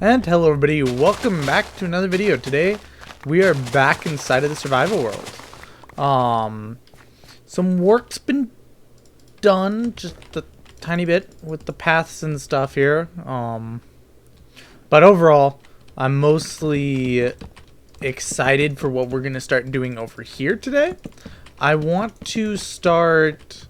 And hello everybody, welcome back to another video. Today we are back inside of the survival world. Some work's been done, just a tiny bit with the paths and stuff here. But overall, I'm mostly excited for what we're gonna start doing over here today. I want to start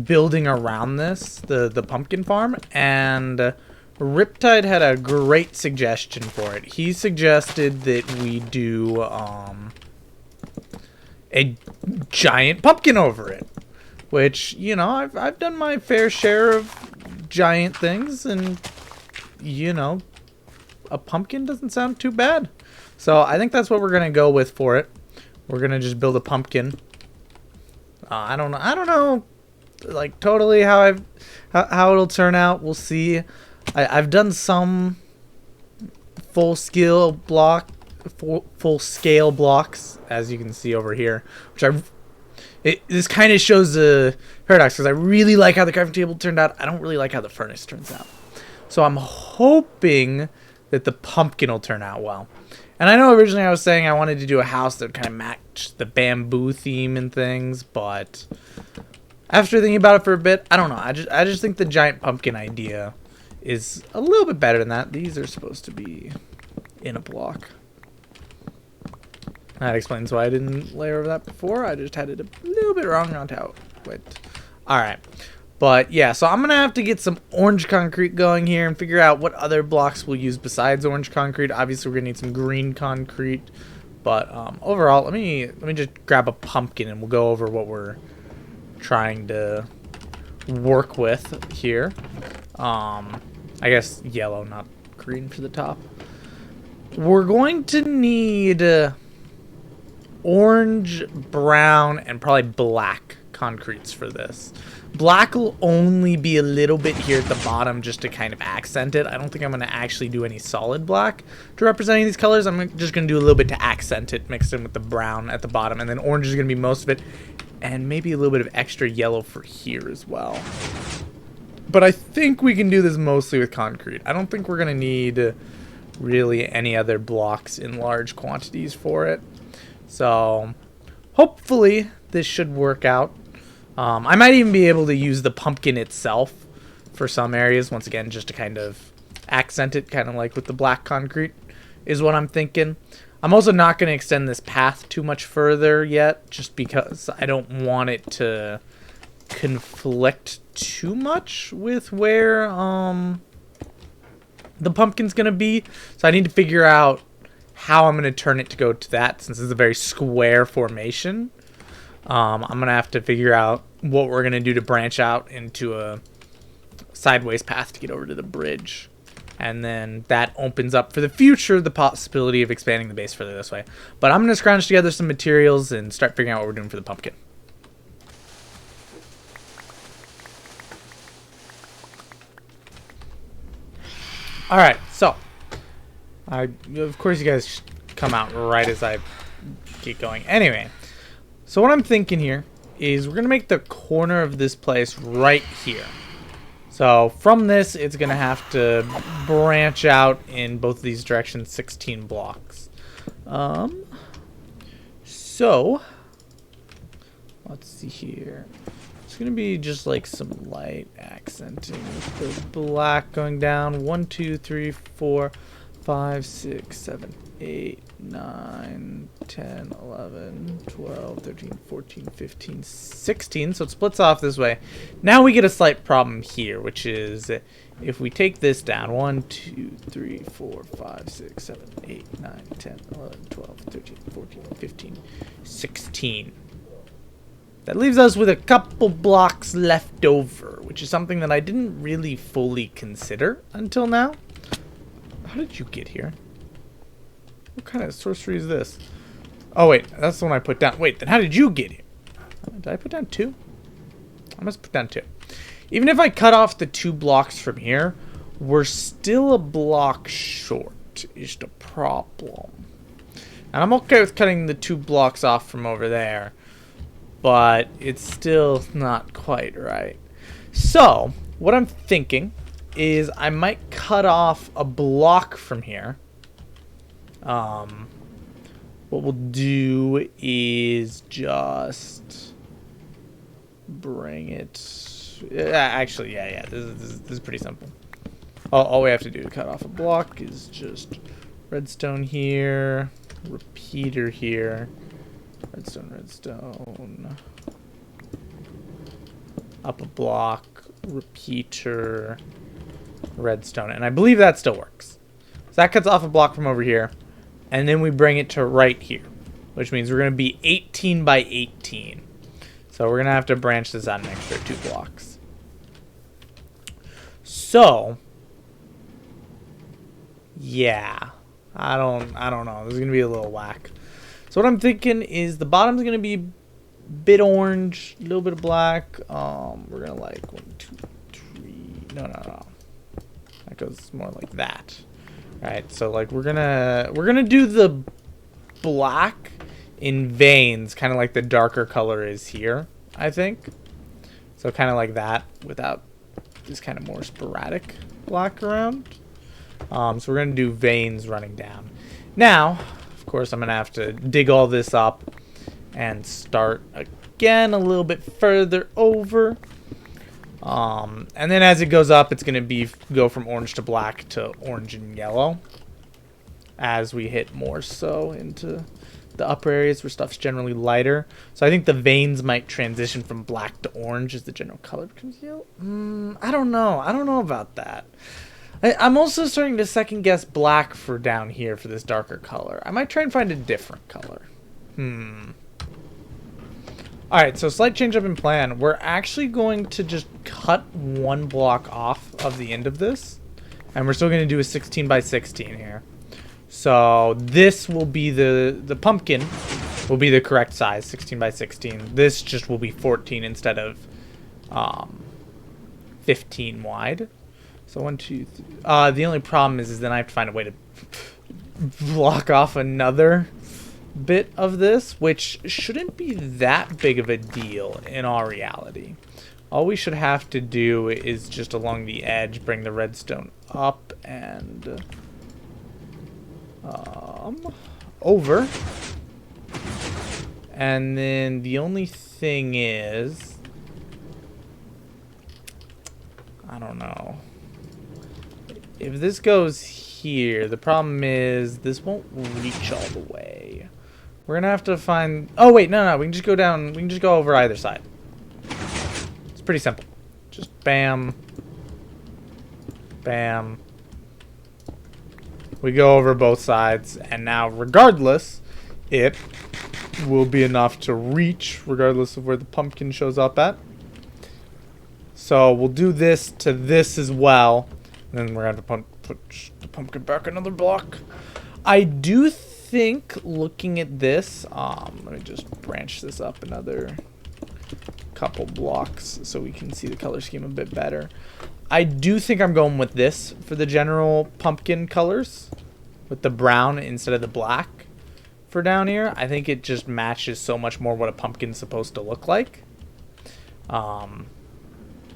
building around this, the pumpkin farm, and Riptide had a great suggestion for it. He suggested that we do a giant pumpkin over it, which, you know, I've done my fair share of giant things, and you know, a pumpkin doesn't sound too bad. So I think that's what we're gonna go with for it. We're gonna just build a pumpkin. I don't know, like totally how it'll turn out. We'll see. I've done some full scale blocks, as you can see over here, which this kind of shows the paradox, because I really like how the crafting table turned out. I don't really like how the furnace turns out. So I'm hoping that the pumpkin will turn out well. And I know originally I was saying I wanted to do a house that kind of matched the bamboo theme and things, but after thinking about it for a bit, I don't know. I just think the giant pumpkin idea is a little bit better than that. These are supposed to be in a block. That explains why I didn't layer over that before. I just had it a little bit wrong on how it went. Alright. But yeah, so I'm going to have to get some orange concrete going here and figure out what other blocks we'll use besides orange concrete. Obviously, we're going to need some green concrete. But overall, let me just grab a pumpkin and we'll go over what we're trying to work with here. I guess yellow, not green for the top. We're going to need orange, brown, and probably black concretes for this. Black will only be a little bit here at the bottom just to kind of accent it. I don't think I'm going to actually do any solid black to representing these colors. I'm just going to do a little bit to accent it, mixed in with the brown at the bottom. And then orange is going to be most of it. And maybe a little bit of extra yellow for here as well. But I think we can do this mostly with concrete. I don't think we're going to need really any other blocks in large quantities for it. So hopefully this should work out. I might even be able to use the pumpkin itself for some areas. Once again, just to kind of accent it, kind of like with the black concrete is what I'm thinking. I'm also not going to extend this path too much further yet, just because I don't want it to conflict too much with where the pumpkin's gonna be. So I need to figure out how I'm gonna turn it to go to that, since it's a very square formation. I'm gonna have to figure out what we're gonna do to branch out into a sideways path to get over to the bridge, and then that opens up for the future the possibility of expanding the base further this way. But I'm gonna scrounge together some materials and start figuring out what we're doing for the pumpkin. Alright, so of course you guys come out right as I get going. Anyway, so what I'm thinking here is we're going to make the corner of this place right here. So from this, it's going to have to branch out in both of these directions, 16 blocks. So let's see here. It's gonna be just like some light accenting with the black going down. 1, 2, 3, 4, 5, 6, 7, 8, 9, 10, 11, 12, 13, 14, 15, 16. So it splits off this way. Now we get a slight problem here, which is if we take this down, 1, 2, 3, 4, 5, 6, 7, 8, 9, 10, 11, 12, 13, 14, 15, 16. That leaves us with a couple blocks left over, which is something that I didn't really fully consider until now. How did you get here? What kind of sorcery is this? Oh, wait, that's the one I put down. Wait, then how did you get here? Did I put down 2? I must put down 2. Even if I cut off the 2 blocks from here, we're still a block short, is the problem. And I'm okay with cutting the 2 blocks off from over there, but it's still not quite right. So what I'm thinking is I might cut off a block from here. What we'll do is just bring it. Actually, yeah. This is pretty simple. All we have to do to cut off a block is just redstone here, repeater here, redstone, up a block, repeater, redstone, and I believe that still works. So that cuts off a block from over here, and then we bring it to right here, which means we're going to be 18 by 18. So we're going to have to branch this out an extra 2 blocks. So yeah, I don't know. This is going to be a little whack. So what I'm thinking is the bottom's going to be a bit orange, a little bit of black. We're going to like 1, 2, 3. No. That goes more like that. All right. So like we're going to do the black in veins, kind of like the darker color is here, I think. So kind of like that without this kind of more sporadic black around. So we're going to do veins running down. Now, of course, I'm going to have to dig all this up and start again a little bit further over. And then as it goes up, it's going to go from orange to black to orange and yellow as we hit more so into the upper areas where stuff's generally lighter. So I think the veins might transition from black to orange as the general color becomes yellow. I don't know. I don't know about that. I'm also starting to second guess black for down here for this darker color. I might try and find a different color. Alright, so slight change up in plan. We're actually going to just cut 1 block off of the end of this. And we're still going to do a 16 by 16 here. So this will be the pumpkin will be the correct size, 16 by 16. This just will be 14 instead of 15 wide. So 1, 2, 3. The only problem is then I have to find a way to block off another bit of this, which shouldn't be that big of a deal in all reality. All we should have to do is just along the edge bring the redstone up and over. And then the only thing is, I don't know. If this goes here, the problem is this won't reach all the way. We're gonna have to find. Oh wait, no. We can just go down. We can just go over either side. It's pretty simple. Just bam, bam. We go over both sides, and now, regardless, it will be enough to reach, regardless of where the pumpkin shows up at. So we'll do this to this as well. And then we're going to have to put the pumpkin back another block. I do think, looking at this, let me just branch this up another couple blocks so we can see the color scheme a bit better. I do think I'm going with this for the general pumpkin colors, with the brown instead of the black for down here. I think it just matches so much more what a pumpkin's supposed to look like.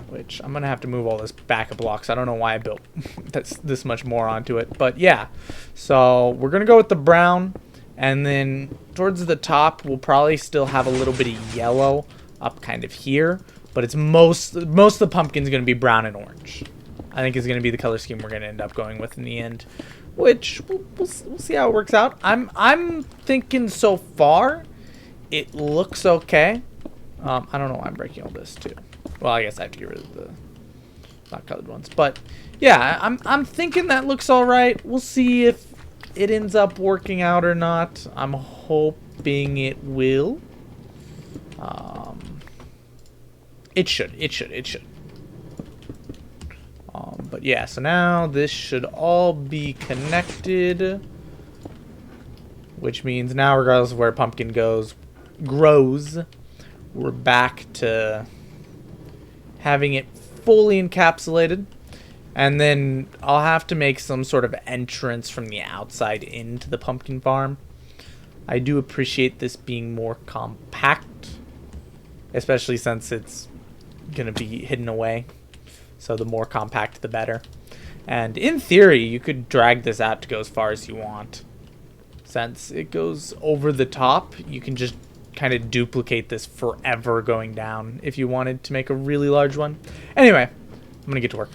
Which I'm going to have to move all this back a block, so I don't know why I built this much more onto it. But yeah, so we're going to go with the brown, and then towards the top we'll probably still have a little bit of yellow up kind of here. But it's most of the pumpkin's going to be brown and orange. I think is going to be the color scheme we're going to end up going with in the end, which we'll see how it works out. I'm thinking so far it looks okay. I don't know why I'm breaking all this too. Well, I guess I have to get rid of the not colored ones. But yeah, I'm thinking that looks all right. We'll see if it ends up working out or not. I'm hoping it will. It should. But yeah, so now this should all be connected, which means now, regardless of where pumpkin grows, we're back to having it fully encapsulated. And then I'll have to make some sort of entrance from the outside into the pumpkin farm. I do appreciate this being more compact, especially since it's going to be hidden away. So the more compact, the better. And in theory, you could drag this out to go as far as you want. Since it goes over the top, you can just kind of duplicate this forever going down if you wanted to make a really large one. Anyway, I'm going to get to work.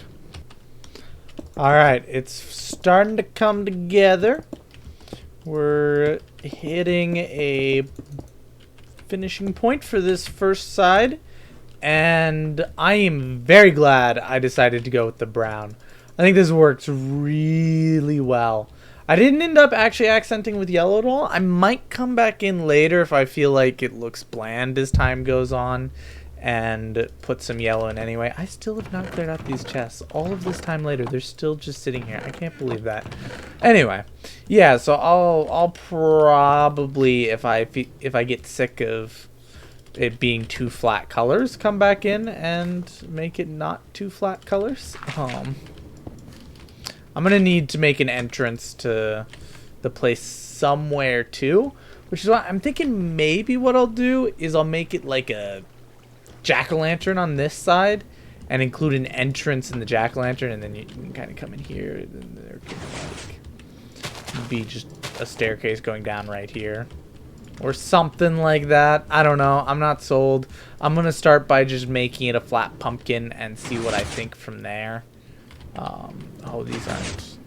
Alright, it's starting to come together. We're hitting a finishing point for this first side. And I am very glad I decided to go with the brown. I think this works really well. I didn't end up actually accenting with yellow at all. I might come back in later if I feel like it looks bland as time goes on and put some yellow in anyway. I still have not cleared out these chests. All of this time later, they're still just sitting here. I can't believe that. Anyway, yeah, so I'll probably, if I get sick of it being too flat colors, come back in and make it not too flat colors. I'm gonna need to make an entrance to the place somewhere too, which is why I'm thinking maybe what I'll do is I'll make it like a jack-o'-lantern on this side and include an entrance in the jack-o'-lantern, and then you can kind of come in here, and then there can like be just a staircase going down right here or something like that. I don't know. I'm not sold. I'm gonna start by just making it a flat pumpkin and see what I think from there. Oh, these aren't.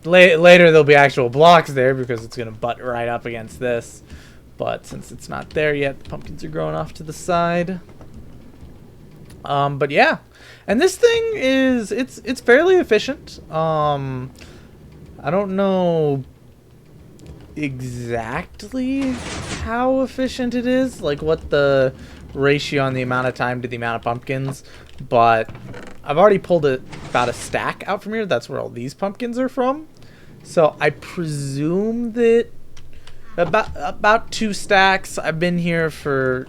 Later there'll be actual blocks there because it's gonna butt right up against this. But since it's not there yet, the pumpkins are growing off to the side. But yeah, and this thing is it's fairly efficient. I don't know exactly how efficient it is, like what the ratio on the amount of time to the amount of pumpkins, but I've already pulled about a stack out from here. That's where all these pumpkins are from. So I presume that about 2 stacks. I've been here for,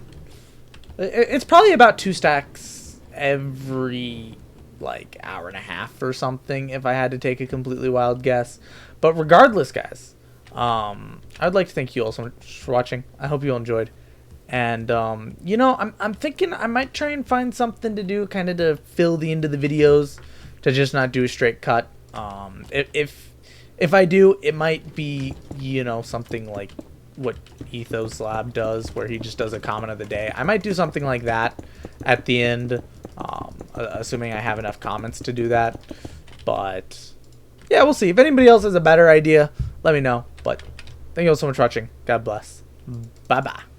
it's probably about 2 stacks every like hour and a half or something if I had to take a completely wild guess. But regardless, guys, I'd like to thank you all so much for watching. I hope you all enjoyed. And, you know, I'm thinking I might try and find something to do kind of to fill the end of the videos, to just not do a straight cut. If I do, it might be, you know, something like what Ethos Lab does, where he just does a comment of the day. I might do something like that at the end, assuming I have enough comments to do that. But, yeah, we'll see. If anybody else has a better idea, let me know. But thank you all so much for watching. God bless. Bye-bye.